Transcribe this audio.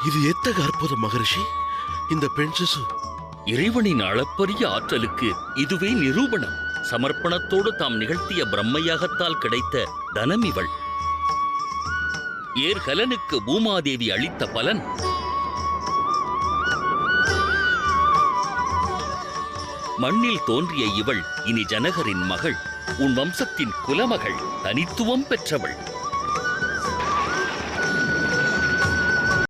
இது எத்தக அற்புதம் மகரிஷி. இந்த பெண் சிசு இறைவனின் அளப்பரிய ஆற்றலுக்கு இதுவே நிரூபணம். சமர்ப்பணத்தோடு தாம் நிகழ்த்திய பிரம்மையாகத்தால் கிடைத்த தனம் இவள். ஏர்கலனுக்கு பூமாதேவி அளித்த பலன் மண்ணில் தோன்றிய இவள் இனி ஜனகரின் மகள். உன் வம்சத்தின் குலமகள், தனித்துவம் பெற்றவள்.